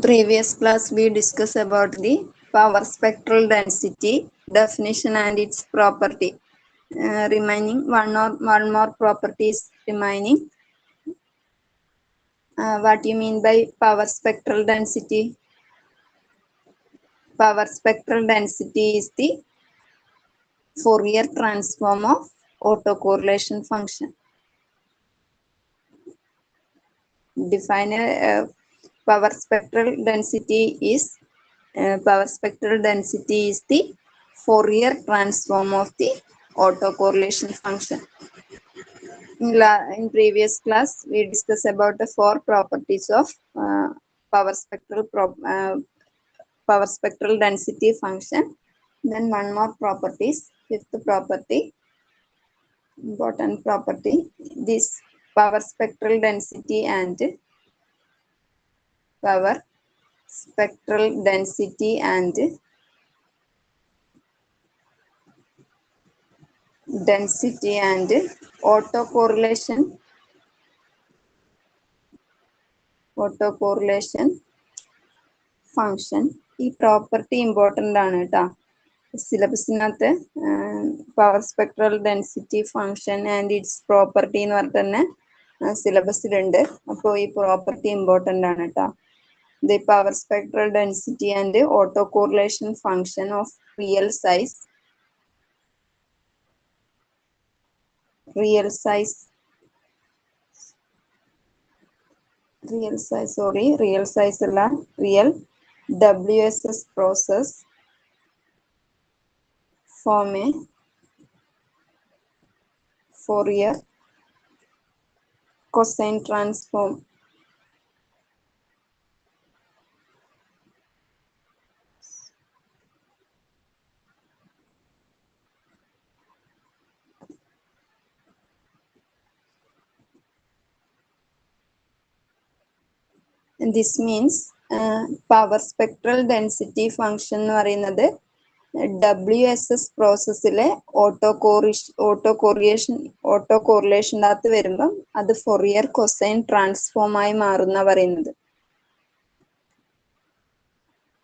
Previous class we discussed about the power spectral density definition and its property. Remaining one more properties remaining. What you mean by power spectral density? Power spectral density is the Fourier transform of autocorrelation function. Define power spectral density is the Fourier transform of the autocorrelation function. In previous class, we discussed about the four properties of power spectral density function. Then one more properties, fifth property, important property. This power spectral density and autocorrelation function. ഈ property important ആണ് കേട്ടോ. സിലബസിനകത്ത് power spectral density function and its property എന്ന് പറഞ്ഞിട്ട് തന്നെ സിലബസിലുണ്ട്. അപ്പോൾ ഈ property important ആണ് കേട്ടോ. The power spectral density and autocorrelation function of real size WSS process form a Fourier cosine transform. And this means power spectral density function എന്ന് പറയുന്നത് WSS പ്രോസസ്സിലെ ഓട്ടോകോറിലേഷനകത്ത് വരുമ്പം അത് ഫൊറിയർ കൊസൈൻ ട്രാൻസ്ഫോം ആയി മാറുന്ന പറയുന്നത്.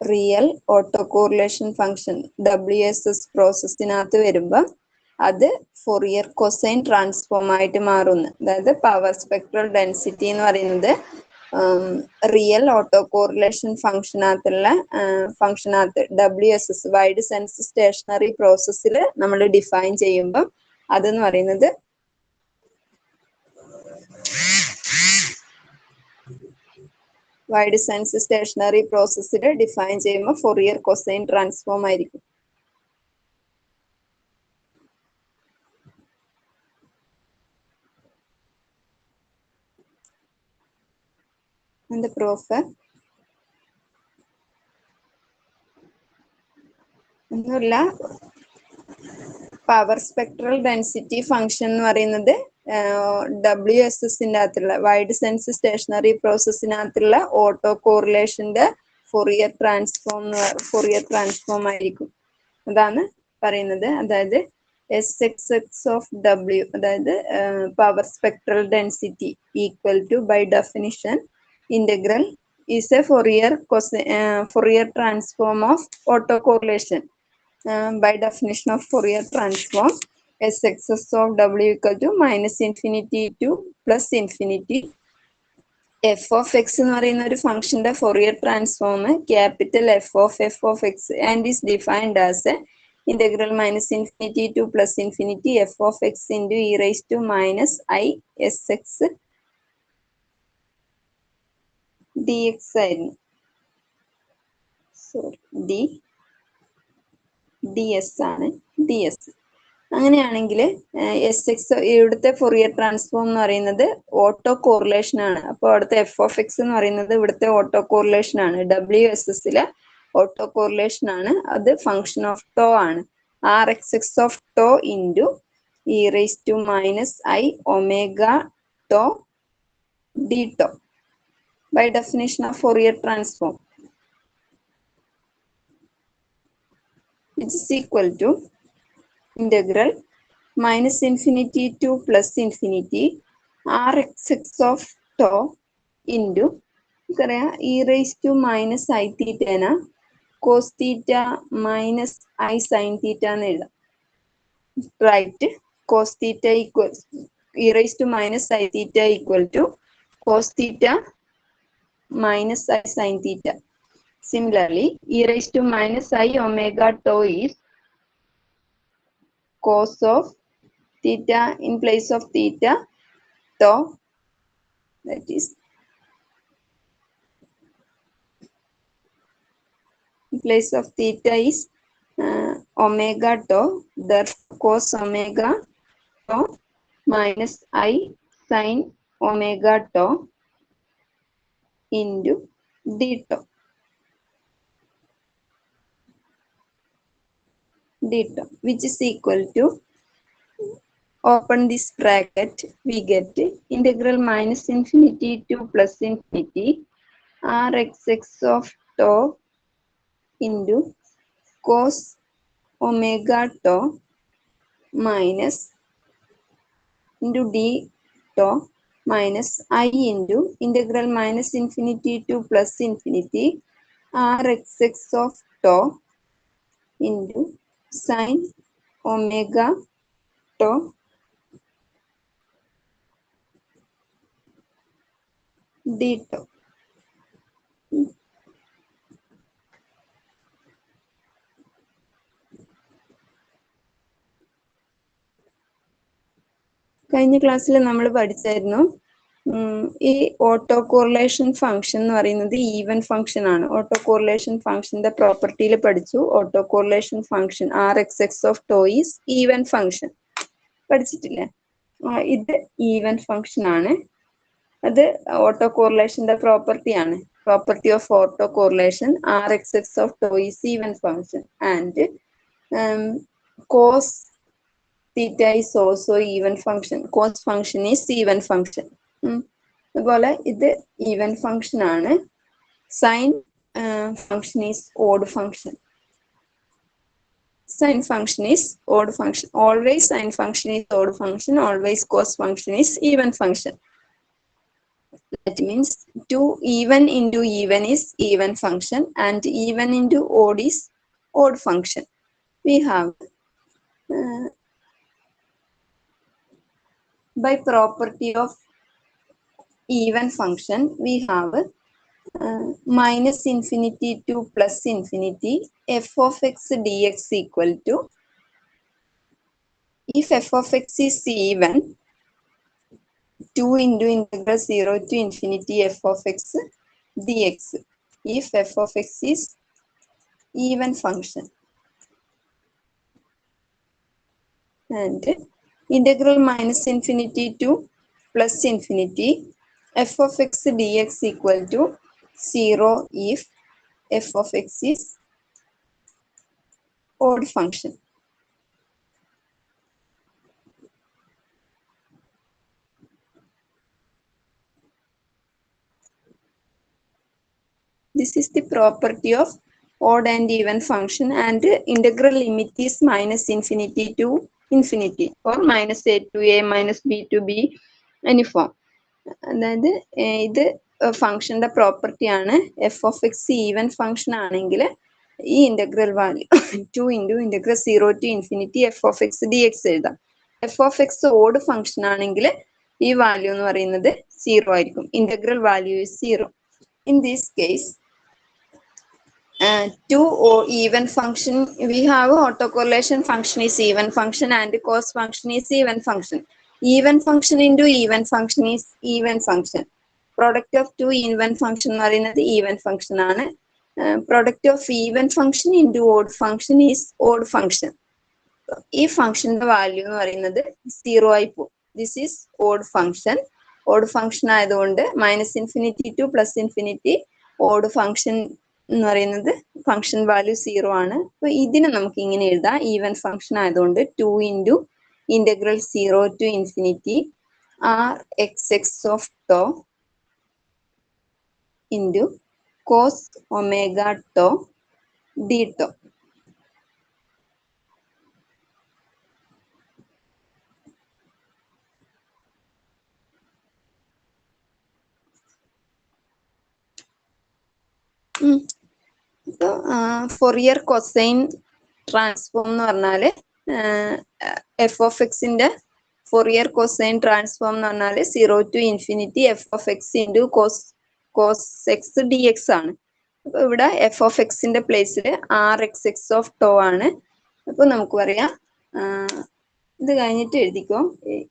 റിയൽ ഓട്ടോകോറിലേഷൻ ഫംഗ്ഷൻ WSS പ്രോസസ്സിനകത്ത് വരുമ്പം അത് Fourier cosine transform ആയിട്ട് മാറുന്നു. അതായത് പവർ സ്പെക്ട്രൽ ഡെൻസിറ്റി എന്ന് പറയുന്നത് റിയൽ ഓട്ടോകോറിലേഷൻ ഫംഗ്ഷനകത്ത് WSS വൈഡ് സെൻസ് സ്റ്റേഷനറി പ്രോസസ്സിൽ നമ്മൾ ഡിഫൈൻ ചെയ്യുമ്പോൾ അതെന്ന് പറയുന്നത് വൈഡ് സെൻസ് സ്റ്റേഷനറി പ്രോസസ്സിൽ ഡിഫൈൻ ചെയ്യുമ്പോൾ ഫൊറിയർ കൊസൈൻ ട്രാൻസ്ഫോം ആയിരിക്കും. And the proof ഒന്നുമില്ല. പവർ സ്പെക്ട്രൽ ഡെൻസിറ്റി ഫംഗ്ഷൻ എന്ന് പറയുന്നത് WSSന്റെ അകത്തുള്ള വൈഡ് സെൻസ് സ്റ്റേഷനറി പ്രോസസ്സിനകത്തുള്ള ഓട്ടോ കോറിലേഷന്റെ ഫൊറിയർ ട്രാൻസ്ഫോം ആയിരിക്കും. അതാണ് പറയുന്നത്. അതായത് SXX ഓഫ് W, അതായത് power spectral density equal to by definition integral is a Fourier transform of autocorrelation. By definition of Fourier transform, SXS of W equal to minus infinity to plus infinity. F of x എന്ന് പറയുന്ന ഒരു ഫംഗ്ഷന്റെ Fourier transform capital F of x and is defined as a integral minus infinity to plus infinity f of x into e raised to minus I sx dx ആയിരുന്നു. Sorry, ds ആണ്. ds അങ്ങനെയാണെങ്കിൽ SX ഇവിടുത്തെ Fourier transform എന്ന് പറയുന്നത് auto correlation ആണ്. അപ്പോൾ അവിടുത്തെ F of x എന്ന് പറയുന്നത് ഇവിടുത്തെ ഓട്ടോ കോറിലേഷൻ ആണ്. WSSലെ ഓട്ടോ കോറിലേഷൻ ആണ്. അത് ഫംഗ്ഷൻ ഓഫ് ടോ ആണ്. RXX of tau into e raised to minus I omega tau d tau by definition of Fourier transform, which is equal to integral minus infinity to plus infinity RXX of tau into നമുക്കറിയാം E raise to minus i തീറ്റേന cos theta minus i sine theta എന്ന് എഴുതാം. Right cos theta equals e raised to minus I theta equal to cos theta minus I sin theta. Similarly, e raised to minus I omega tau is cos of theta in place of theta tau, that is in place of theta is omega tau, therefore cos omega tau minus I sin omega tau into d tau. Which is equal to, open this bracket, we get integral minus infinity to plus infinity rxx of tau into cos omega tau minus into d tau minus I into integral minus infinity to plus infinity rxx of tau into sin omega tau d tau. കഴിഞ്ഞ ക്ലാസ്സിൽ നമ്മൾ പഠിച്ചായിരുന്നു ഈ auto correlation function എന്ന് പറയുന്നത് even function ആണ്. Auto correlation ഫംഗ്ഷന്റെ പ്രോപ്പർട്ടിയിൽ പഠിച്ചു. Auto correlation function R X X of tau is even function പഠിച്ചിട്ടില്ലേ? ഇത് ഈവൻ ഫംഗ്ഷൻ ആണ്. അത് ഓട്ടോ കോറിലേഷന്റെ പ്രോപ്പർട്ടി ആണ്. Property of auto correlation R X X of tau is even function and cos theta is also even function. Cos function is even function. അതുപോലെ ഇത് even function ആണ്. Sine function is odd function. Sin function is odd function. Always sin function is odd function. Always cos function is even function. That means 2 even into even is even function and even into odd is odd function. We have by property of even function, we have minus infinity to plus infinity f of x dx equal to, if f of x is even, 2 into integral 0 to infinity f of x dx, if f of x is even function, and integral minus infinity to plus infinity f of x dx equal to 0 if f of x is odd function. This is the property of odd and even function, and integral limit is minus infinity to infinity or minus a to a minus b to b any form. അതായത് ഇത് ഫംഗ്ഷന്റെ property ആണ്. F of X even function ആണെങ്കിൽ ഈ integral value 2 into integral 0 to infinity F of X D X എഴുതാം. F of X odd function ആണെങ്കിൽ ഈ value എന്ന് പറയുന്നത് 0 ആയിരിക്കും. Integral value is 0. In this case, two even function, we have autocorrelation function is even function and cos function is even function. Even function into even function is even function. Product of two even function എന്ന് പറയുന്നത് even function ആണ്. Product of even function into odd function is odd function. ഈ ഫംഗ്ഷന്റെ value എന്ന് പറയുന്നത് 0 ആയി പോകും. This is odd function. Odd function ആയതുകൊണ്ട് minus infinity to plus infinity odd function എന്ന് പറയുന്നത് ഫംഗ്ഷൻ വാല്യൂ 0 ആണ്. അപ്പൊ ഇതിനെ നമുക്ക് ഇങ്ങനെ എഴുതാം. ഈവൻ ഫംഗ്ഷൻ ആയതുകൊണ്ട് 2 into integral 0 to infinity R X X of tau into cos omega tau D tau. അപ്പോൾ ഫൊറിയർ കൊസൈൻ ട്രാൻസ്ഫോം എന്ന് പറഞ്ഞാൽ എഫ് ഓഫ് എക്സിന്റെ ഫൊറിയർ കൊസൈൻ ട്രാൻസ്ഫോം എന്ന് പറഞ്ഞാൽ 0 to ∞ F of X into cos X D X ആണ്. അപ്പൊ ഇവിടെ F of എക്സിന്റെ പ്ലേസിൽ R X X of tau ആണ്. അപ്പൊ നമുക്ക് പറയാം, ഇത് കഴിഞ്ഞിട്ട് എഴുതിക്കോ,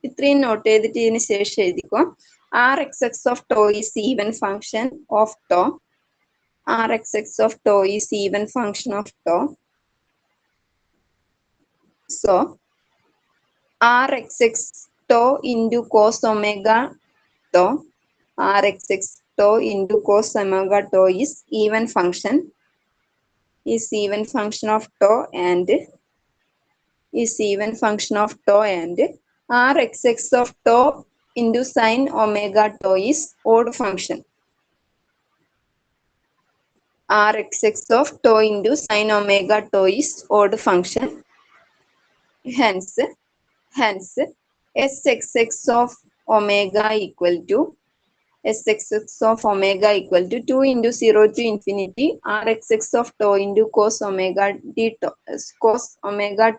ഇത്രയും നോട്ട് ചെയ്തിട്ട് ഇതിന് ശേഷം എഴുതിക്കോ. R X X of tau is even function of tau. R X X of tau is even function of tau. So Rxx tau into cos omega tau, Rxx tau into cos omega tau is even function of tau and Rxx of tau into sin omega tau is odd function. Rxx of tau into sin omega tau is odd function. Hence Sxx of omega equal to 2 into 0 to infinity Rxx of tau into cos omega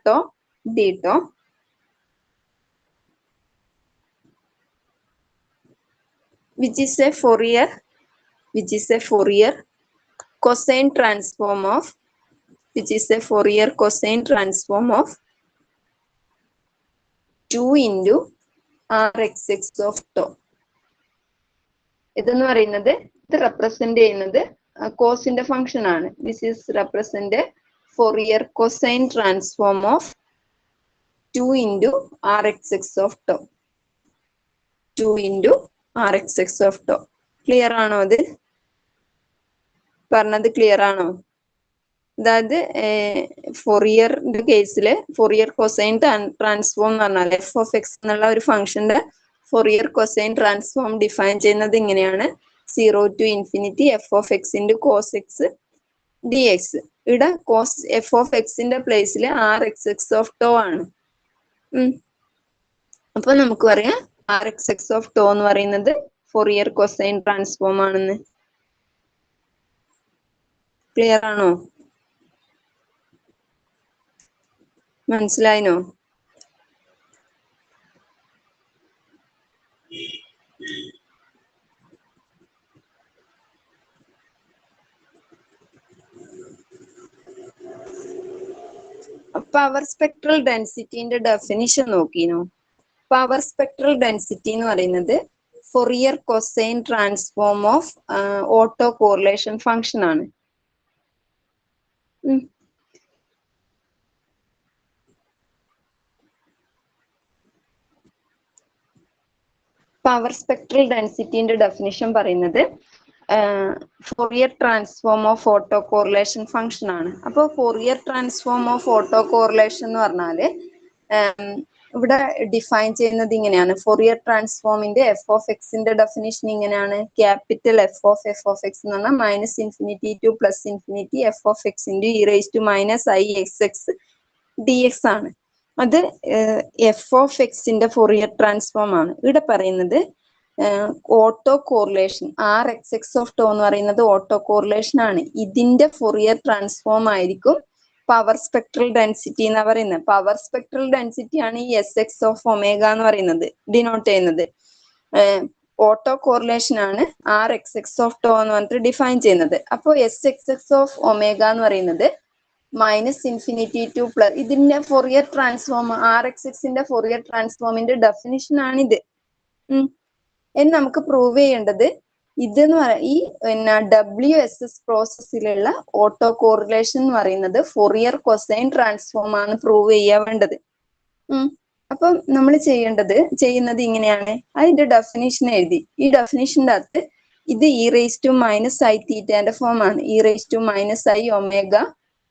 tau d tau, which is a Fourier cosine transform of 2 into Rxx of tau. ഇതെന്ന് പറയുന്നത്, ഇത് represent ചെയ്യുന്നത് കോസിന്റെ function ആണ്. This is represent Fourier cosine transform of 2 into Rxx of tau. 2 into Rxx of tau. Clear ആണോ? അത് പറഞ്ഞത് clear ആണോ? അതായത് ഫൊറിയറിന്റെ കേസിൽ ഫൊറിയർ കൊസൈൻ ട്രാൻസ്ഫോം എന്ന് പറഞ്ഞാൽ എഫ് ഓഫ് എക്സ് എന്നുള്ള ഒരു ഫംഗ്ഷന്റെ ഫൊറിയർ കൊസൈൻ ട്രാൻസ്ഫോം ഡിഫൈൻ ചെയ്യുന്നത് ഇങ്ങനെയാണ്: 0 to infinity F of X into cos X D X. ഇവിടെ കോസ് എഫ് ഓഫ് എക്സിന്റെ പ്ലേസിൽ R X X of tau ആണ്. അപ്പൊ നമുക്ക് പറയാം R X X of tau എന്ന് പറയുന്നത് ഫൊറിയർ കൊസൈൻ ട്രാൻസ്ഫോം ആണെന്ന്. ക്ലിയർ ആണോ? മനസ്സിലായിനോ? പവർ സ്പെക്ട്രൽ ഡെൻസിറ്റിന്റെ ഡെഫിനിഷൻ നോക്കിനോ? പവർ സ്പെക്ട്രൽ ഡെൻസിറ്റി എന്ന് പറയുന്നത് Fourier cosine transform of auto correlation function ആണ്. പവർ സ്പെക്ട്രൽ ഡെൻസിറ്റിന്റെ ഡെഫിനിഷൻ പറയുന്നത് Fourier transform of auto correlation function ആണ്. അപ്പോൾ Fourier transform of auto correlation എന്ന് പറഞ്ഞാല് ഇവിടെ ഡിഫൈൻ ചെയ്യുന്നത് ഇങ്ങനെയാണ്. ഫോറിയർ ട്രാൻസ്ഫോമിന്റെ എഫ് ഓഫ് എക്സിന്റെ ഡെഫിനിഷൻ ഇങ്ങനെയാണ്: ക്യാപിറ്റൽ എഫ് ഓഫ് എക്സ് എന്ന് പറഞ്ഞാൽ -∞ to +∞ F of X into E raise to minus I X X D X ആണ്. അത് എഫ് ഓഫ് എക്സിന്റെ ഫൊറിയർ ട്രാൻസ്ഫോം ആണ്. ഇവിടെ പറയുന്നത് auto correlation R X X of tau എന്ന് പറയുന്നത് ഓട്ടോ കോറിലേഷൻ ആണ്. ഇതിന്റെ ഫൊറിയർ ട്രാൻസ്ഫോം ആയിരിക്കും പവർ സ്പെക്ട്രൽ ഡെൻസിറ്റി എന്ന് പറയുന്നത്. പവർ സ്പെക്ട്രൽ ഡെൻസിറ്റി ആണ് ഈ എസ് എക്സ് ഓഫ് ഒമേഗ എന്ന് പറയുന്നത് ഡിനോട്ട് ചെയ്യുന്നത്. ഓട്ടോ കോറിലേഷൻ ആണ് R X X of tau എന്ന് പറഞ്ഞിട്ട് ഡിഫൈൻ ചെയ്യുന്നത്. അപ്പോൾ S X X of omega എന്ന് പറയുന്നത് -∞ to +. ഇതിന്റെ ഫൊറിയർ ട്രാൻസ്ഫോം ആർ എക്സ് എക്സിന്റെ ഫൊറിയർ ട്രാൻസ്ഫോമിന്റെ ഡെഫിനിഷൻ ആണിത്. ഇനി നമുക്ക് പ്രൂവ് ചെയ്യേണ്ടത് ഇതെന്ന് ഈ WSS പ്രോസസ്സിലുള്ള ഓട്ടോ കോറിലേഷൻ എന്ന് പറയുന്നത് ഫൊറിയർ കൊസൈൻ ട്രാൻസ്ഫോം ആണ് പ്രൂവ് ചെയ്യാൻ വേണ്ടത്. അപ്പം നമ്മൾ ചെയ്യുന്നത് ഇങ്ങനെയാണ്. അതിന്റെ ഡെഫിനിഷൻ എഴുതി. ഈ ഡെഫിനിഷന്റെ അകത്ത് ഇത് e raise to minus i തീറ്റന്റെ ഫോം ആണ്. E raise to minus i omega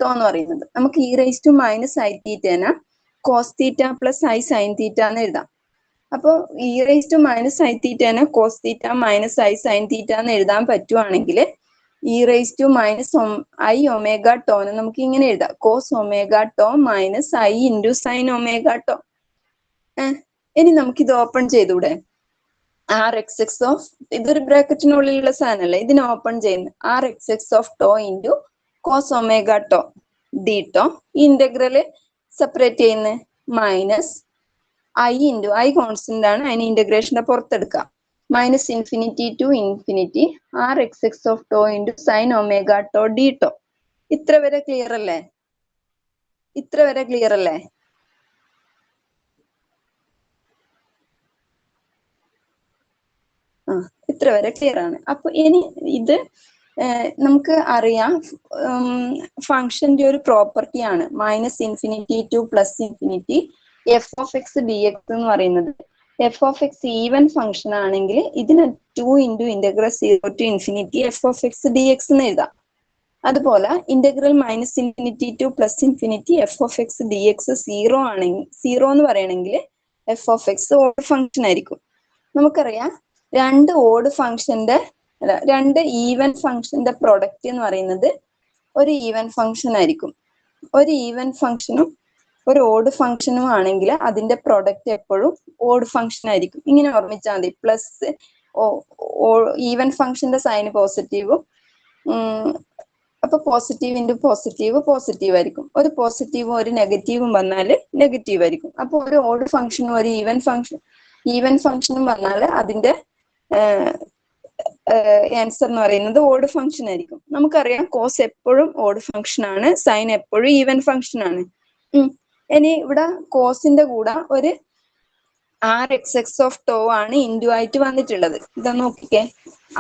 tau എന്ന് പറയുന്നത്. നമുക്ക് e raise to minus i തീറ്റേന cos theta plus i sine theta എന്ന് എഴുതാം. അപ്പോൾ e raise to minus i തീറ്റേനെ cos theta minus i sine theta എന്ന് എഴുതാൻ പറ്റുവാണെങ്കിൽ e raise to minus i omega ടോനെ നമുക്ക് ഇങ്ങനെ എഴുതാം: cos omega tau minus i into sine omega to. ഇനി നമുക്കിത് ഓപ്പൺ ചെയ്തൂടെ? ആർ എക്സ് എക്സ് ഓഫ്, ഇതൊരു ബ്രാക്കറ്റിനുള്ളിലുള്ള സാധനമല്ലേ, ഇതിനെ ഓപ്പൺ ചെയ്യുന്നു, R X X of tau into cos omega tau D tau. ഈ ഇന്റഗ്രല് സെപ്പറേറ്റ് ചെയ്യുന്നത് minus i into, i constant ആണ്, അതിന് ഇന്റഗ്രേഷന്റെ പുറത്തെടുക്കാം, minus infinity to infinity R X X of tau into sine omega tau D tau. ഇത്ര വരെ clear അല്ലേ? ഇത്ര വരെ ക്ലിയർ അല്ലേ? ഇത്ര വരെ ക്ലിയർ ആണ്. അപ്പൊ ഇനി ഇത് നമുക്ക് അറിയാം, ഫംഗ്ഷന്റെ ഒരു പ്രോപ്പർട്ടി ആണ് minus infinity to plus infinity F of X D X എന്ന് പറയുന്നത്. F of X even function ആണെങ്കിൽ ഇതിന് 2 into integral 0 to infinity F of X D X എന്ന് എഴുതാം. അതുപോലെ integral minus infinity to plus infinity F of X D X 0 ആണെങ്കിൽ, 0 എന്ന് പറയണമെങ്കിൽ F of X odd function ആയിരിക്കും. നമുക്കറിയാം രണ്ട് ഓഡ് ഫംഗ്ഷന്റെ, രണ്ട് ഈവൻ ഫംഗ്ഷന്റെ പ്രൊഡക്റ്റ് എന്ന് പറയുന്നത് ഒരു ഈവൻ ഫംഗ്ഷൻ ആയിരിക്കും. ഒരു ഈവൻ ഫംഗ്ഷനും ഒരു ഓഡ് ഫംഗ്ഷനും ആണെങ്കിൽ അതിന്റെ പ്രൊഡക്റ്റ് എപ്പോഴും ഓഡ് ഫംഗ്ഷൻ ആയിരിക്കും. ഇങ്ങനെ ഓർമ്മിച്ചാൽ മതി. പ്ലസ് ഈവൻ ഫംഗ്ഷന്റെ സൈൻ പോസിറ്റീവും, അപ്പൊ പോസിറ്റീവ് ഇൻറ്റു പോസിറ്റീവ് പോസിറ്റീവ് ആയിരിക്കും. ഒരു പോസിറ്റീവും ഒരു നെഗറ്റീവും വന്നാൽ നെഗറ്റീവ് ആയിരിക്കും. അപ്പൊ ഒരു ഓഡ് ഫംഗ്ഷനും ഒരു ഈവൻ ഫംഗ്ഷനും വന്നാൽ അതിന്റെ ആൻസർ എന്ന് പറയുന്നത് ഓഡ് ഫംഗ്ഷൻ ആയിരിക്കും. നമുക്കറിയാം കോസ് എപ്പോഴും ഓഡ് ഫംഗ്ഷൻ ആണ്, സൈൻ എപ്പോഴും ഈവൻ ഫംഗ്ഷൻ ആണ്. ഇനി ഇവിടെ കോസിന്റെ കൂടെ ഒരു R X X of tau ആണ് ഇൻഡു ആയിട്ട് വന്നിട്ടുള്ളത്. ഇതാ നോക്കിക്കേ,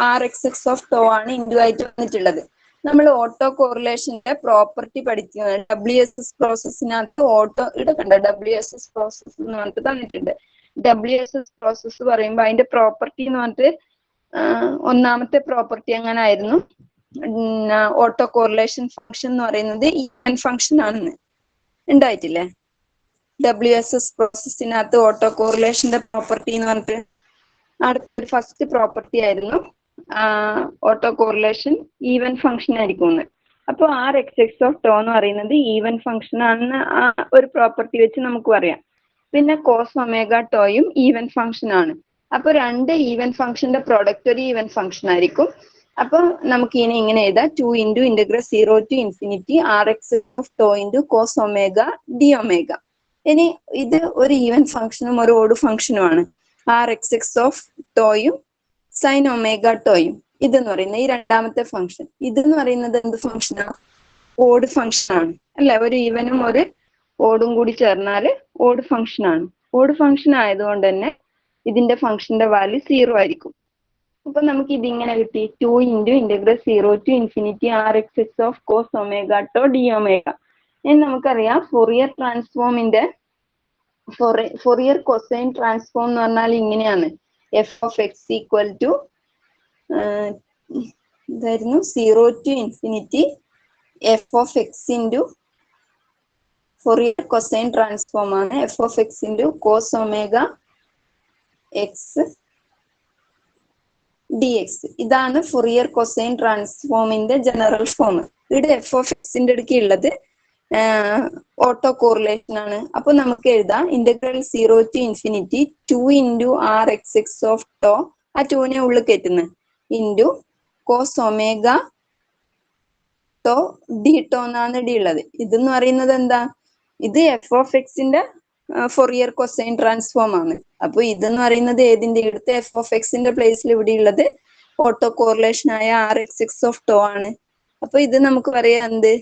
R X X of tau ആണ് ഇൻഡു ആയിട്ട് വന്നിട്ടുള്ളത്. നമ്മൾ ഓട്ടോ കോറിലേഷന്റെ പ്രോപ്പർട്ടി പഠിക്കുക, ഡബ്ല്യു എസ് എസ് പ്രോസസ്സിനകത്ത് ഓട്ടോ, ഇവിടെ കണ്ട ഡബ്ല്യു എസ് എസ് പ്രോസസ് എന്ന് പറഞ്ഞിട്ട് തന്നിട്ടുണ്ട്. ഡബ്ല്യു എസ് എസ് പ്രോസസ് പറയുമ്പോൾ അതിന്റെ പ്രോപ്പർട്ടി എന്ന് പറഞ്ഞിട്ട് ഒന്നാമത്തെ പ്രോപ്പർട്ടി എങ്ങനെ ആയിരുന്നു, ഓട്ടോ കോറിലേഷൻ ഫംഗ്ഷൻ എന്ന് പറയുന്നത് ഈവൻ ഫംഗ്ഷൻ ആണെന്ന് ഉണ്ടായിട്ടില്ലേ? ഡബ്ല്യു എസ് എസ് പ്രോസസ്സിനകത്ത് ഓട്ടോ കോറിലേഷന്റെ പ്രോപ്പർട്ടി എന്ന് പറഞ്ഞിട്ട് അടുത്തൊരു ഫസ്റ്റ് പ്രോപ്പർട്ടി ആയിരുന്നു ഓട്ടോ കോറിലേഷൻ ഈവൻ ഫംഗ്ഷൻ ആയിരിക്കും. അപ്പോൾ R X X of tau എന്ന് പറയുന്നത് ഈവൻ ഫംഗ്ഷൻ ആണെന്ന് ഒരു പ്രോപ്പർട്ടി വെച്ച് നമുക്ക് പറയാം. പിന്നെ കോസ് ഒമേഗ ടോയും ഈവൻ ഫംഗ്ഷൻ ആണ്. അപ്പൊ രണ്ട് ഈവൻ ഫംഗ്ഷന്റെ പ്രോഡക്റ്റ് ഒരു ഈവൻ ഫംഗ്ഷൻ ആയിരിക്കും. അപ്പൊ നമുക്ക് ഇനി ഇങ്ങനെ എഴുതാം, 2 into integral 0 to infinity R X of tau into cos omega D omega. ഇനി ഇത് ഒരു ഈവൻ ഫംഗ്ഷനും ഒരു ഓഡ് ഫംഗ്ഷനുമാണ്. ആർ എക്സ് എക്സ് ഓഫ് ടോയും സൈൻ ഒമേഗ ടോയും ഇതെന്ന് പറയുന്നത് ഈ രണ്ടാമത്തെ ഫംഗ്ഷൻ. ഇതെന്ന് പറയുന്നത് എന്ത് ഫംഗ്ഷനാണ്? ഓഡ് ഫംഗ്ഷൻ ആണ് അല്ലെ? ഒരു ഈവനും ഒരു ഓടും കൂടി ചേർന്നാൽ ഓഡ് ഫംഗ്ഷൻ ആണ്. ഓഡ് ഫംഗ്ഷൻ ആയതുകൊണ്ട് തന്നെ ഇതിന്റെ ഫംഗ്ഷന്റെ വാല്യൂ 0 ആയിരിക്കും. അപ്പൊ നമുക്ക് ഇതിങ്ങനെ കിട്ടി, 2 into integral 0 to infinity R X X of cos omega tau D omega. ഇനി നമുക്കറിയാം ഫൊറിയർ ട്രാൻസ്ഫോമിന്റെ ഫൊറിയർ കൊസൈൻ ട്രാൻസ്ഫോം എന്ന് പറഞ്ഞാൽ ഇങ്ങനെയാണ്, F of X equal to ഇതായിരുന്നു 0 to infinity F of X into Fourier cosine transform ആണ് F of X into cos omega X D X. ഇതാണ് Fourier cosine ട്രാൻസ്ഫോമിന്റെ ജനറൽ ഫോം. ഇവിടെ F of എക്സിന്റെ അടുക്ക് ഉള്ളത് ഓട്ടോ കോറിലേഷൻ ആണ്. അപ്പൊ നമുക്ക് എഴുതാം integral 0 to infinity 2 into R X X of tau, ആ 2നെ ഉള്ളിൽ കയറ്റുന്നത്, into cos omega tau D tau എന്നാണ് ഡി ഉള്ളത്. ഇതെന്ന് പറയുന്നത് എന്താ? ഇത് എഫ് ഓഫ് എക്സിന്റെ ഫൊറിയർ കൊസൈൻ ട്രാൻസ്ഫോം ആണ്. അപ്പൊ ഇതെന്ന് പറയുന്നത് ഏതിന്റെ അടുത്ത് എഫ് ഓഫ് എക്സിന്റെ പ്ലേസിൽ ഇവിടെ ഉള്ളത് ഓട്ടോ കോറിലേഷൻ ആയ R X X of tau ആണ്. അപ്പൊ ഇത് നമുക്ക് പറയാം എന്ത്?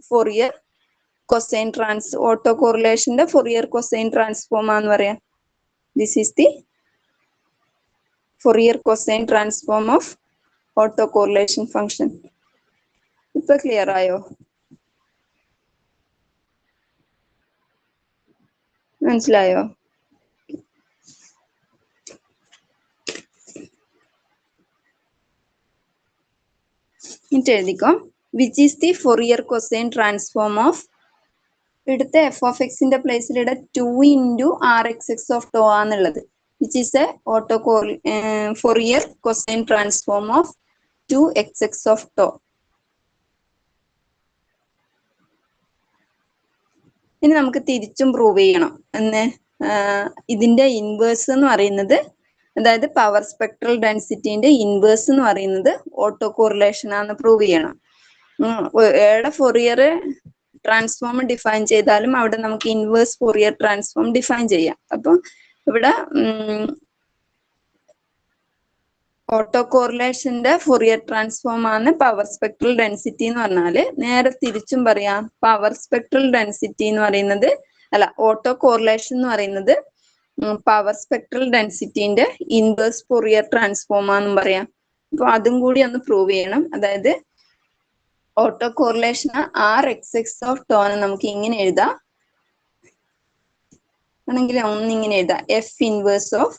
ഫൊറിയർ കൊസൈൻ ഓട്ടോ കോറിലേഷന്റെ ഫൊറിയർ കൊസൈൻ ട്രാൻസ്ഫോം ആന്ന് പറയാം. This is the Fourier cosine transform of auto correlation function. ഇപ്പൊ ക്ലിയർ ആയോ? മനസ്സിലായോ? എന്നിട്ട് എഴുതിക്കോ, which is the Fourier cosine transform of, ഇവിടുത്തെ എഫ് ഓഫ് എക്സിന്റെ പ്ലേസിൽ ഇവിടെ 2 into R X X of tau ആന്നുള്ളത്, which is a auto Fourier cosine transform of 2 X X of to. ഇനി നമുക്ക് തിരിച്ചും പ്രൂവ് ചെയ്യണം എന്ന്. ഇതിന്റെ ഇൻവേഴ്സ് എന്ന് പറയുന്നത് അതായത് പവർ സ്പെക്ട്രൽ ഡെൻസിറ്റിന്റെ ഇൻവേഴ്സ് എന്ന് പറയുന്നത് ഓട്ടോ കോറിലേഷൻ ആണെന്ന് പ്രൂവ് ചെയ്യണം. എവിടെ ഫൊറിയർ ട്രാൻസ്ഫോം ഡിഫൈൻ ചെയ്താലും അവിടെ നമുക്ക് ഇൻവേഴ്സ് ഫൊറിയർ ട്രാൻസ്ഫോം ഡിഫൈൻ ചെയ്യാം. അപ്പം ഇവിടെ ഓട്ടോ കോറിലേഷന്റെ ഫൊറിയർ ട്രാൻസ്ഫോം ആണ് പവർ സ്പെക്ട്രൽ ഡെൻസിറ്റി എന്ന് പറഞ്ഞാല് നേരെ തിരിച്ചും പറയാം. പവർ സ്പെക്ട്രൽ ഡെൻസിറ്റി എന്ന് പറയുന്നത് ഓട്ടോ കോറിലേഷൻ എന്ന് പറയുന്നത് പവർ സ്പെക്ട്രൽ ഡെൻസിറ്റിന്റെ ഇൻവേഴ്സ് ഫൊറിയർ ട്രാൻസ്ഫോം ആണെന്നും പറയാം. അപ്പൊ അതും കൂടി ഒന്ന് പ്രൂവ് ചെയ്യണം. അതായത് ഓട്ടോ കോറിലേഷൻ Rxx(τ) നമുക്ക് ഇങ്ങനെ എഴുതാം, ആണെങ്കിൽ ഒന്നിങ്ങനെ എഴുതാം, F inverse of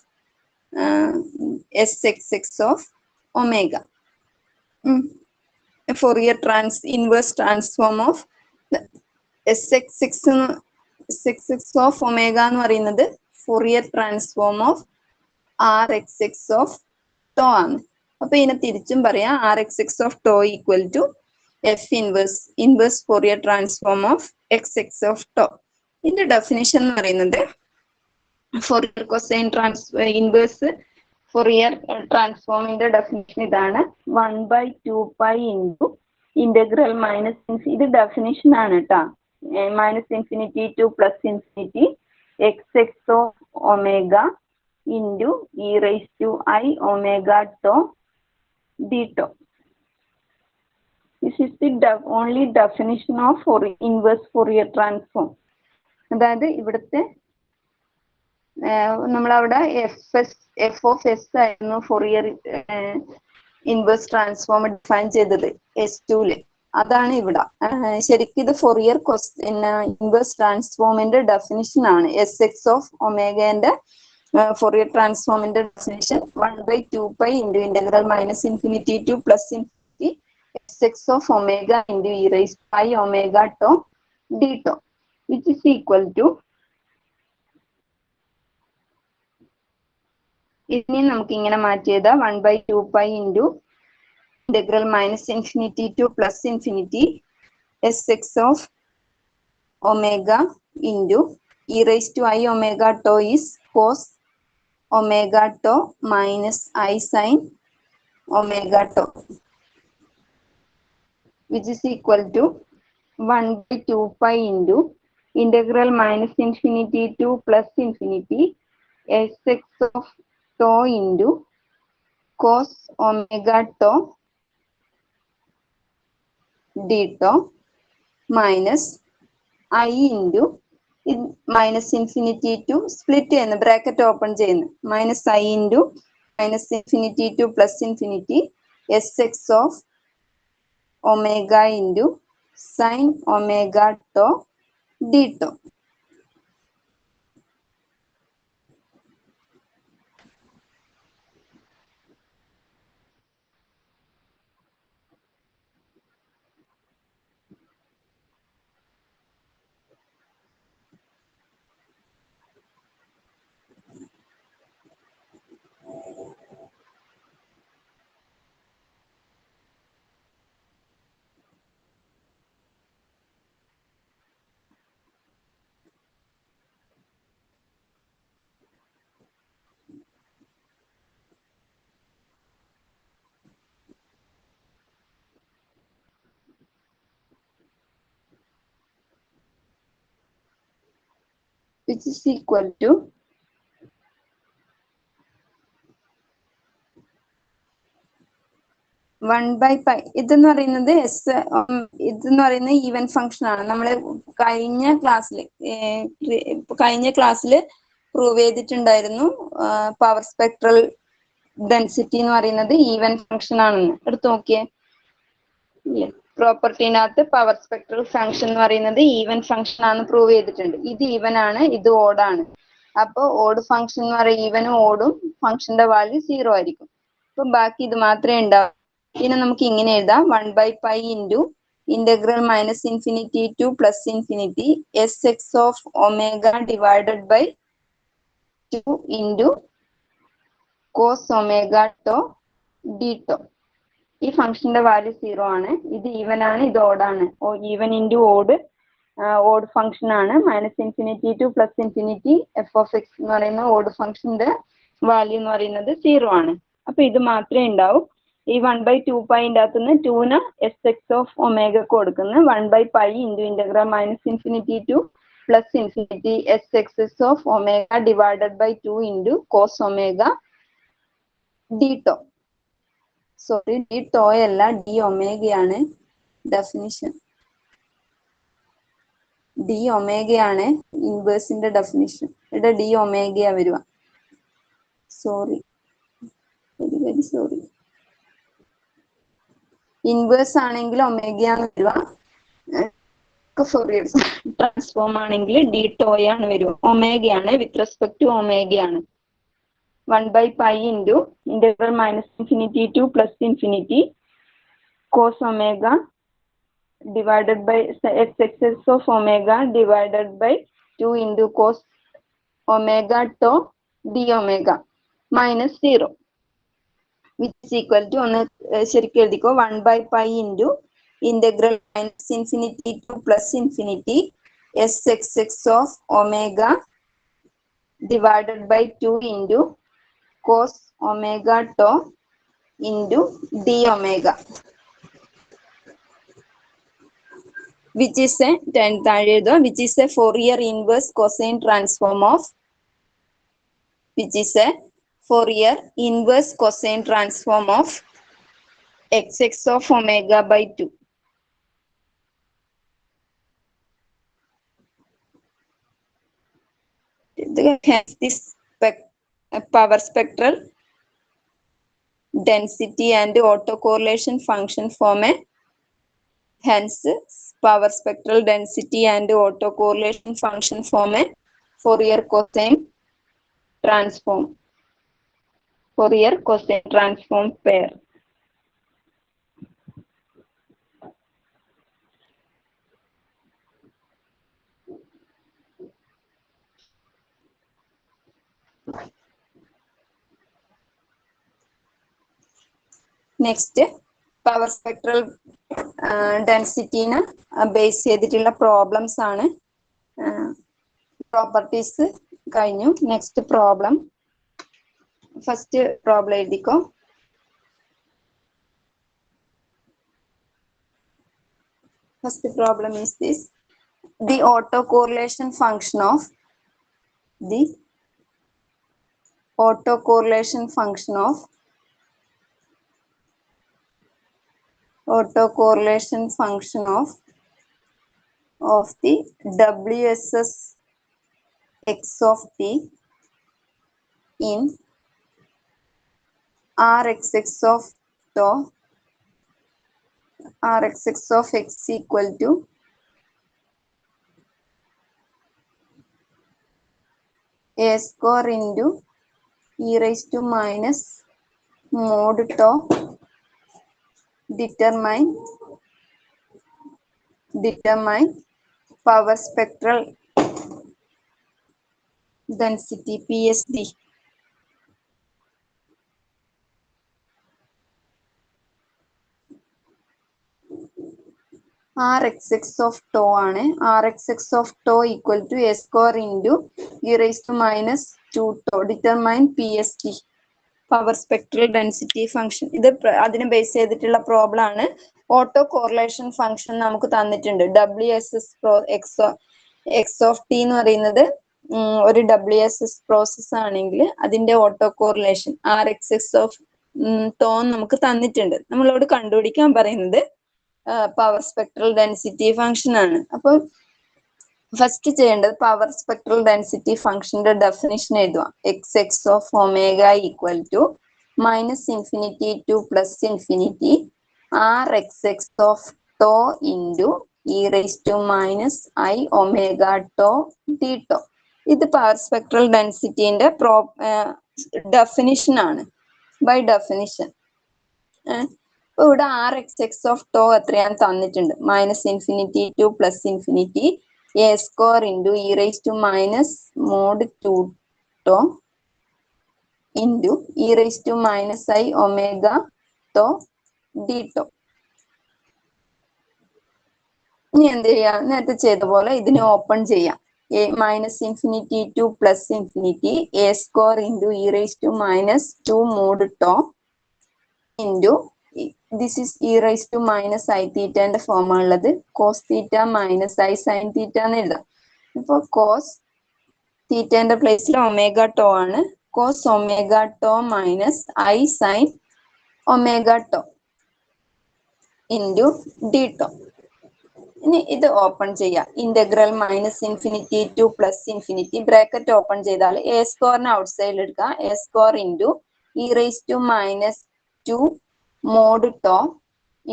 Sxx(ω). Fourier inverse transform of Sxx(ω) എന്ന് പറയുന്നത് ഫൊറിയർ ട്രാൻസ്ഫോം ഓഫ് Rxx(τ) ആണ്. അപ്പൊ ഇതിനെ തിരിച്ചും പറയാം, Rxx(τ) equal to F inverse Fourier transform of Xx(τ). ഇതിന്റെ ഡെഫിനിഷൻ എന്ന് പറയുന്നത് ഫൊറിയർ കൊസൈൻ ഇൻവേഴ്സ് ഫൊറിയർ ട്രാൻസ്ഫോമിന്റെ ഡെഫിനിഷൻ ഇതാണ്, 1/2π ഇൻറ്റു ഇന്റഗ്രൽ ഇത് ഡെഫിനിഷൻ ആണ് കേട്ടോ, -∞ to +∞ Xx(ω) into e⁻iωτ dτ. This is the only definition of inverse Fourier transform. അതായത് ഇവിടുത്തെ നമ്മളവിടെ എഫ് ഓഫ് എസ് ആയിരുന്നു ഫൊറിയർ ഇൻവേഴ്സ് ട്രാൻസ്ഫോം ഡിഫൈൻ ചെയ്തത് S2-ല്. അതാണ് ഇവിടെ ശരിക്കും ഇത് ഫൊറിയർ ഇൻവേഴ്സ് ട്രാൻസ്ഫോമിന്റെ ഡെഫിനിഷൻ ആണ്. Sx(ω)ന്റെ ഫൊറിയർ ട്രാൻസ്ഫോമിന്റെ definition 1/2π into integral -∞ to +∞ Xx(ω) into e⁻iωτ dτ, which is equal to, ഇതിനെ നമുക്ക് ഇങ്ങനെ മാറ്റി എഴുതാം, 1/2π into integral -∞ to +∞ Sx(ω) into e⁻iωτ is cos ωt minus I sin ωt, which is equal to 1/2π into integral -∞ to +∞ Sx(τ) into cos ωt dτ minus I into -∞ to split ചെയ്യുന്നു, bracket open ചെയ്യുന്നു, -I into -∞ to +∞ Sx(ω) into sin ωt dτ. Which is equal to ഇതെന്ന് പറയുന്നത് ഇതെന്ന് പറയുന്നത് even function ആണ്. നമ്മൾ കഴിഞ്ഞ ക്ലാസ്സിൽ പ്രൂവ് ചെയ്തിട്ടുണ്ടായിരുന്നു പവർ സ്പെക്ട്രൽ ഡെൻസിറ്റി എന്ന് പറയുന്നത് ഈവൻ ഫംഗ്ഷൻ ആണെന്ന്. എടുത്ത് നോക്കിയേ, പ്രോപ്പർട്ടിനകത്ത് പവർ സ്പെക്ട്രൽ ഫംഗ്ഷൻ എന്ന് പറയുന്നത് ഈവൻ ഫംഗ്ഷൻ ആണെന്ന് പ്രൂവ് ചെയ്തിട്ടുണ്ട്. ഇത് ഈവൻ ആണ്, ഇത് ഓഡ് ആണ്. അപ്പൊ ഓഡ് ഫംഗ്ഷൻ എന്ന് പറയുന്നത് ഈവനും ഓടും ഫംഗ്ഷന്റെ വാല്യൂ 0 ആയിരിക്കും. അപ്പൊ ബാക്കി ഇത് മാത്രമേ ഉണ്ടാവൂ. പിന്നെ നമുക്ക് ഇങ്ങനെ എഴുതാം, 1/π into integral -∞ to +∞ Sx(ω) divided by 2 into cos ωt dτ. ഈ ഫംഗ്ഷന്റെ വാല്യൂ 0 ആണ്. ഇത് ഈവൻ ആണ്, ഇത് ഓഡ് ആണ്. ഈവൻ ഇൻറ്റു ഓഡ് ഫംഗ്ഷൻ ആണ്. -∞ to +∞ f(x) എന്ന് പറയുന്ന ഓഡ് ഫംഗ്ഷന്റെ വാല്യൂ എന്ന് പറയുന്നത് 0 ആണ്. അപ്പൊ ഇത് മാത്രമേ ഉണ്ടാവൂ. ഈ 1/2π അകത്തുനിന്ന് 2ന് Sx ഓഫ് ഒമേഗ കൊടുക്കുന്നു. 1/π into integral -∞ to +∞ Sx of omega divided by 2 into cos omega d tau. Sorry, d tau അല്ല, ഡി ഒമേഗയാണ് ഡെഫിനിഷൻ. ഡി ഒമേഗയാണ് ഇൻവേഴ്സിന്റെ ഡെഫിനിഷൻ. ഇവിടെ ഡി ഒമേഗയാ വരുക. Sorry, very very sorry. Inverse ആണെങ്കിൽ ഒമേഗയാണ് വരിക. ഫോറിയർ ട്രാൻസ്ഫോം ആണെങ്കിൽ ഡി ടോയാണ് വരിക. ഒമേഗയാണ്, വിത്ത് റെസ്പെക്ട് ടു ഒമേഗയാണ്. 1/π into integral -∞ to +∞ cos omega divided by Sx of omega divided by 2 into cos omega tau d omega minus 0, which is equal to ഒന്ന് ശരിക്കും എഴുതിക്കോ 1/π into integral -∞ to +∞ Sx of omega divided by 2 into cos omega tau into d omega, which is a which is a Fourier inverse cosine transform of xx of omega by 2. Hence this power spectral density and autocorrelation function form a power spectral density and autocorrelation function form a Fourier cosine transform pair. Next, power spectral density na base ചെയ്തിട്ടുള്ള problems ആണ്. Properties കഴിഞ്ഞു. Next problem. First problem എഴുതിക്കോ. First problem is this: the autocorrelation function of the WSS x of t in Rxx of tau Rxx of x equal to a square into e raised to minus mod tau determine power spectral density PSD. Rxx of tau ആണ്. Rxx of tau equal to a square into e raised to minus 2 tau. Determine PSD, power spectral density function. ഇത് അതിനെ base ചെയ്തിട്ടുള്ള problem ആണ്. Auto correlation function നമുക്ക് തന്നിട്ടുണ്ട്. WSS x of t എന്ന് പറയുന്നത് ഒരു WSS പ്രോസസ് ആണെങ്കിൽ അതിന്റെ auto correlation Rxx of tau നമുക്ക് തന്നിട്ടുണ്ട്. നമ്മളോട് കണ്ടുപിടിക്കാൻ പറയുന്നത് പവർ സ്പെക്ട്രൽ ഡെൻസിറ്റി ഫംഗ്ഷൻ ആണ്. അപ്പോൾ ഫസ്റ്റ് ചെയ്യേണ്ടത് പവർ സ്പെക്ട്രൽ ഡെൻസിറ്റി ഫംഗ്ഷന്റെ ഡെഫിനിഷൻ എഴുതുക. xx of omega equal to -∞ to +∞ Rxx of tau into e raised to minus I omega tau d tau. ഇത് പവർ സ്പെക്ട്രൽ ഡെൻസിറ്റിന്റെ ഡെഫിനിഷൻ ആണ്, by definition. അപ്പൊ ഇവിടെ Rxx of tau എത്രയാണ് തന്നിട്ടുണ്ട്? -∞ to +∞ a square into e raised to minus mod 2 tau into e raised to minus I omega tau d tau. ഇനി എന്ത് ചെയ്യാം? നേരത്തെ ചെയ്ത പോലെ ഇതിനെ ഓപ്പൺ ചെയ്യാം. a minus infinity to plus infinity a square into e raised to minus 2 mod tau into this is e raised to minus I theta ന്റെ form ഉള്ളത് cos theta minus I sin theta എന്ന് എഴുതാം. ഇപ്പോൾ cos തീറ്റന്റെ പ്ലേസിൽ omega tau ആണ്. Cos omega tau minus I sin omega tau into D tau. ഇനി ഇത് ഓപ്പൺ ചെയ്യാം. Integral minus infinity to plus infinity bracket open ചെയ്താൽ എ സ്ക്വയറിനെ ഔട്ട് സൈഡിൽ എടുക്കാം. A square into E raise to minus 2 mod tau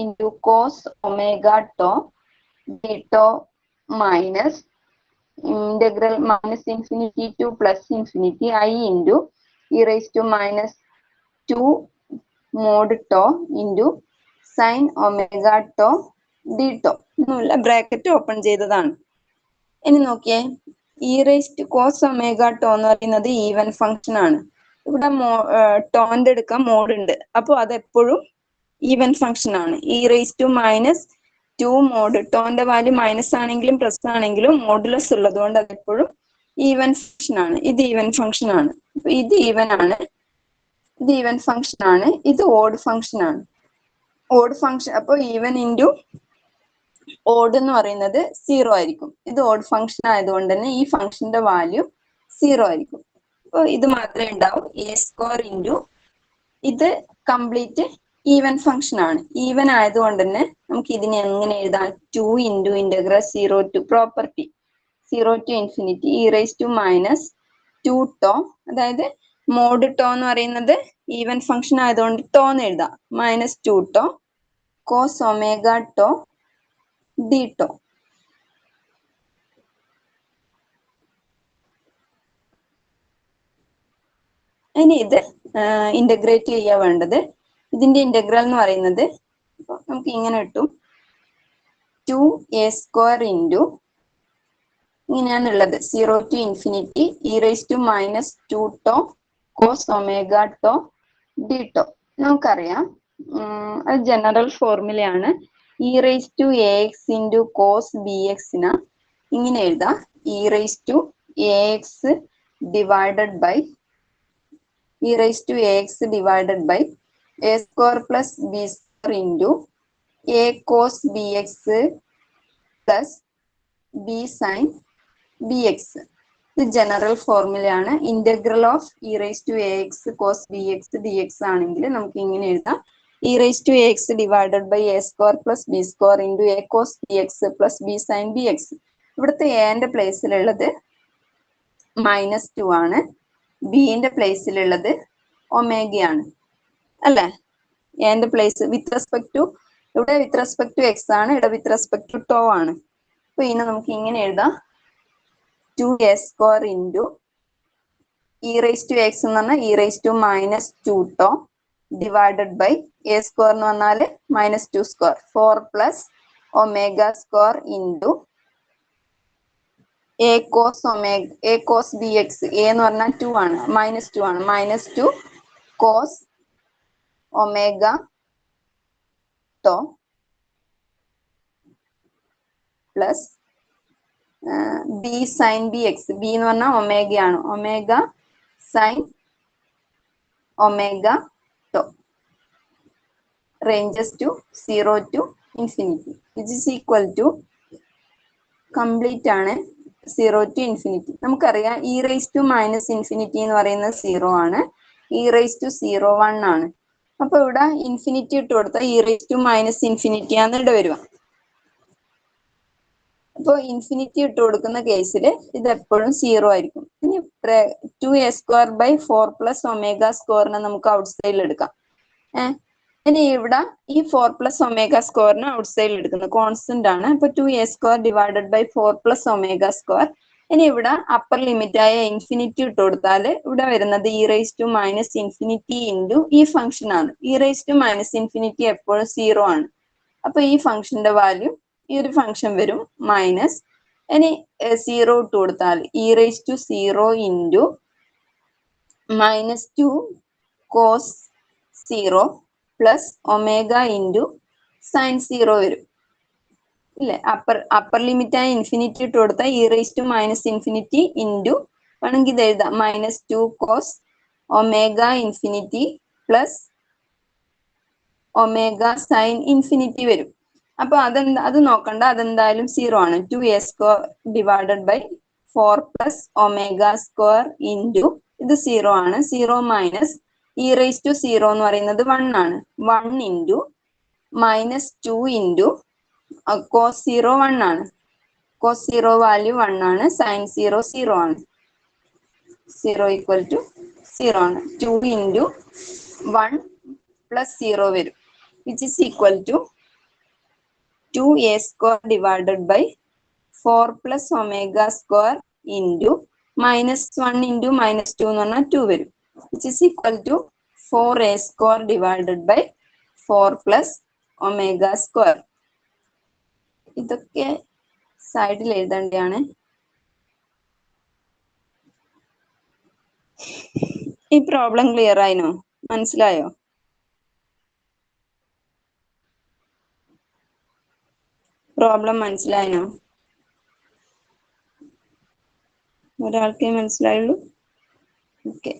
into cos omega tau D tau minus integral minus infinity to plus infinity I into e raised to minus 2 mod tau into sin omega tau d tau എന്നുള്ള bracket open ചെയ്തതാണ്. ഇനി നോക്കിയേ, E റേസ്റ്റ് cos omega tau എന്ന് പറയുന്നത് even function ആണ്. ഇവിടെ ടോന്റെ എടുക്കാൻ മോഡ് ഉണ്ട്, അപ്പോൾ അത് എപ്പോഴും ഈവൻ ഫംഗ്ഷൻ ആണ്. E raised to minus 2 mod ടോന്റെ വാല്യൂ മൈനസ് ആണെങ്കിലും പ്ലസ് ആണെങ്കിലും മോഡുലസ് ഉള്ളത് കൊണ്ട് അത് എപ്പോഴും ഈവൻ ഫംഗ്ഷൻ ആണ്. ഇത് ഈവൻ ഫംഗ്ഷൻ ആണ്. ഇത് ഈവൻ ആണ്, ഇത് ഈവൻ ഫംഗ്ഷൻ ആണ്, ഇത് ഓഡ് ഫംഗ്ഷൻ ആണ്. ഓഡ് ഫംഗ്ഷൻ അപ്പോൾ ഈവൻ ഇൻറ്റു ഓഡ് എന്ന് പറയുന്നത് 0 ആയിരിക്കും. ഇത് ഓഡ് ഫംഗ്ഷൻ ആയതുകൊണ്ട് തന്നെ ഈ ഫംഗ്ഷന്റെ വാല്യൂ 0 ആയിരിക്കും. അപ്പോൾ ഇത് മാത്രമേ ഉണ്ടാവും. എ സ്ക്വയർ ഇൻറ്റു ഇത് കംപ്ലീറ്റ് ഈവൻ ഫംഗ്ഷൻ ആണ്. ഈവൻ ആയതുകൊണ്ട് തന്നെ നമുക്ക് ഇതിനെ എങ്ങനെ എഴുതാം? 2 into integral 0 to property 0 to infinity E raise to minus 2 tau, അതായത് മോഡ് ടോ എന്ന് പറയുന്നത് ഈവൻ ഫംഗ്ഷൻ ആയതുകൊണ്ട് ടോ എന്ന് എഴുതാം. Minus 2 tau cos omega tau D tau. ഇനി ഇത് ഇന്റഗ്രേറ്റ് ചെയ്യാൻ വേണ്ടത്, ഇതിന്റെ ഇന്റഗ്രൽ എന്ന് പറയുന്നത് നമുക്ക് ഇങ്ങനെ കിട്ടും. 2a സ്ക്വയർ ഇൻറ്റു ഇങ്ങനെയാണുള്ളത് 0 to infinity E raise to minus 2 tau cos omega tau D tau. നമുക്കറിയാം അത് ജനറൽ ഫോർമുലയാണ്. E raise to a x into cos b എക്സിന് ഇങ്ങനെ എഴുതാം. E raise to a x divided by e raised to ax divided by a square plus b square into a cos bx plus b sin bx. ഇത് general ഫോർമുലയാണ്. Integral of e raise to a x cos b x D x ആണെങ്കിൽ നമുക്ക് ഇങ്ങനെ എഴുതാം. E raise to a x divided by a square plus b square into a cos b x plus b sine b x. ഇവിടുത്തെ എന്റെ പ്ലേസിലുള്ളത് -2 ആണ്, ബിന്റെ പ്ലേസിലുള്ളത് ഒമേഗയാണ് അല്ലെ. എന്റെ place with respect to, ഇവിടെ വിത്ത് റെസ്പെക്ട് ടു എക്സ് ആണ്, ഇവിടെ വിത്ത് റെസ്പെക്ട് ടു ടോ ആണ്. അപ്പൊ ഇതിനെ നമുക്ക് ഇങ്ങനെ എഴുതാം. 2a square into E raise to x എന്ന് പറഞ്ഞാൽ e raise to minus 2 tau divided by a square എന്ന് പറഞ്ഞാൽ -2 square 4 plus omega square into a cos omega a cos b x. A എന്ന് പറഞ്ഞാൽ 2 ആണ്, -2 ആണ്, -2 cos omega tau plus b sine b x. B എന്ന് പറഞ്ഞാൽ ഒമേഗയാണ്, omega sine omega tau ranges to 0 to infinity which is equal to complete ആണ് 0 to infinity. നമുക്കറിയാം E raise to minus infinity എന്ന് പറയുന്നത് 0 ആണ്, ഇ റേസ് ടു 0 1 ആണ്. അപ്പൊ ഇവിടെ ഇൻഫിനിറ്റി ഇട്ട് കൊടുത്താൽ E raise to minus infinity ആണ് ഇവിടെ വരിക. അപ്പോൾ ഇൻഫിനിറ്റി ഇട്ട് കൊടുക്കുന്ന കേസിൽ ഇത് എപ്പോഴും 0 ആയിരിക്കും. ഇനി 2a square by 4 plus omega സ്ക്വയറിനെ നമുക്ക് ഔട്ട് സൈഡിൽ എടുക്കാം. ഇനി ഇവിടെ ഈ 4 പ്ലസ് ഒമേഗ സ്ക്വയറിന് ഔട്ട് സൈഡിൽ എടുക്കുന്നത് കോൺസ്റ്റന്റ് ആണ്. അപ്പൊ 2a square divided by 4 plus omega square. ഇനി ഇവിടെ അപ്പർ ലിമിറ്റ് ആയ ഇൻഫിനിറ്റി ഇട്ട് കൊടുത്താൽ ഇവിടെ വരുന്നത് E raise to minus infinity into ഈ ഫംഗ്ഷൻ ആണ്. E raise to minus infinity എപ്പോഴും 0 ആണ്. അപ്പൊ ഈ ഫംഗ്ഷന്റെ വാല്യൂ ഈ ഒരു ഫംഗ്ഷൻ വരും മൈനസ്. ഇനി 0 ഇട്ട് കൊടുത്താൽ E raise to 0 into -2 cos 0 plus omega into sine 0 വരും. ഇല്ലേ, അപ്പർ ലിമിറ്റ് ആയി ഇൻഫിനിറ്റി ഇട്ട് കൊടുത്താൽ E raise to minus infinity into വേണമെങ്കിൽ ഇത് എഴുതാം -2 cos omega infinity plus omega sine infinity വരും. അപ്പൊ അത് നോക്കണ്ട, അതെന്തായാലും 0 ആണ്. 2a² divided by 4 plus omega square into ഇത് 0 ആണ്. 0 മൈനസ് ഇ റേസ് ടു 0 എന്ന് പറയുന്നത് 1 ആണ്. 1 ഇൻറ്റു -2 ഇൻറ്റു കോസ് 0 1 ആണ്. കോസ് 0 വാല്യൂ 1 ആണ്. സൈൻ 0 0 ആണ്. 0 ഈക്വൽ ടു 0 ആണ്. 2 ഇൻറ്റു 1 പ്ലസ് 0 വരും, which is equal to 2a² divided by 4 plus omega square into -1 into -2 എന്ന് പറഞ്ഞാൽ 2 വരും, which is equal to 4a² divided by 4 plus omega square. ഇതൊക്കെ സൈഡിൽ എഴുതേണ്ടതാണ്. ഈ പ്രോബ്ലം ക്ലിയർ ആയിനോ? മനസ്സിലായോ? പ്രോബ്ലം മനസ്സിലായിനോ? ഒരാൾക്കേ മനസ്സിലായുള്ളൂ? ഓക്കെ.